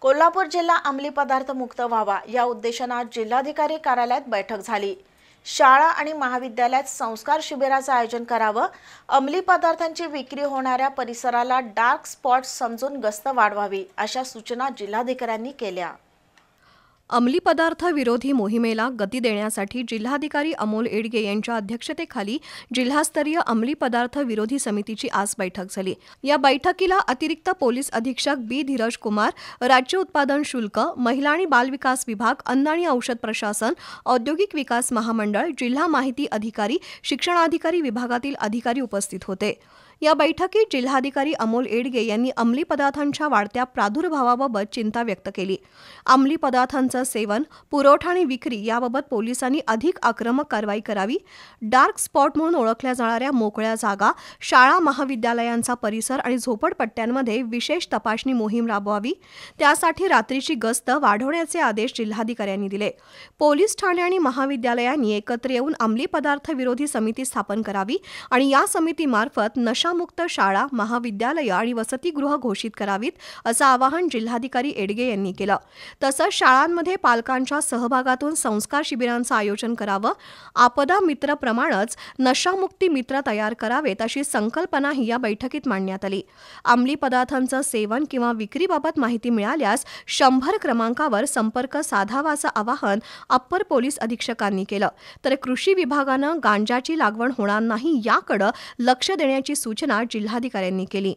कोल्हापूर जिल्हा अंमली पदार्थ मुक्त व्हावा या उद्देशाने जिल्हाधिकारी कार्यालयात बैठक झाली। शाळा आणि महाविद्यालयात संस्कार शिबिराचे आयोजन करावे, अंमली पदार्थांची विक्री होणाऱ्या परिसराला डार्क स्पॉट समजून गस्त वाढवावी अशा सूचना जिल्हाधिकाऱ्यांनी केल्या। अंमली पदार्थ विरोधी मोहिमेला गती देण्यासाठी जिल्हाधिकारी अमोल येडगे यांच्या अध्यक्षतेखाली जिल्हास्तरीय अंमली पदार्थ विरोधी समितीची आज बैठक झाली। या बैठकीला अतिरिक्त पोलीस अधीक्षक बी धीरज कुमार, राज्य उत्पादन शुल्क, महिला आणि बाल विकास विभाग, अन्न आणि औषध प्रशासन, औद्योगिक विकास महामंडळ, जिल्हा माहिती अधिकारी, शिक्षणाधिकारी विभागातील अधिकारी उपस्थित होते। या बैठकीत जिल्हाधिकारी अमोल येडगे यांनी अंमली पदार्थांच्या वाढत्या प्रादुर्भावाबाबत चिंता व्यक्त केली। अंमली पदार्थांचं सेवन, पुरवठा आणि विक्री याबाबत पोलिसांनी अधिक आक्रमक कारवाई करावी। डार्क स्पॉट म्हणून ओळखल्या जाणाऱ्या मोकळ्या जागा, शाळा महाविद्यालयांचा परिसर आणि झोपडपट्ट्यांमध्ये विशेष तपासणी मोहीम राबवावी। त्यासाठी रात्रीची गस्त वाढवण्याचे आदेश जिल्हाधिकाऱ्यांनी दिले। पोलीस ठाणे आणि महाविद्यालयांनी एकत्र येऊन अंमली पदार्थ विरोधी समिती स्थापन करावी आणि या समितीमार्फत नशामुक्त शाळा, महाविद्यालय आणि वसतिगृह घोषित करावीत, असं आवाहन जिल्हाधिकारी येडगे यांनी केलं। तसंच शाळांमध्ये पालकांच्या सहभागातून संस्कार शिबिरांचं आयोजन करावं, आपदा मित्र प्रमाणेच नशामुक्ती मित्र तयार करावेत अशी संकल्पनाही या बैठकीत मांडण्यात आली। अंमली पदार्थांचं सेवन किंवा विक्रीबाबत माहिती मिळाल्यास 100 क्रमांकावर संपर्क साधावा असं आवाहन अप्पर पोलीस अधीक्षकांनी केलं। तर कृषी विभागानं गांजाची लागवड होणार नाही याकडे लक्ष देण्याची सूचना जिल्हाधिकाऱ्यांनी केली।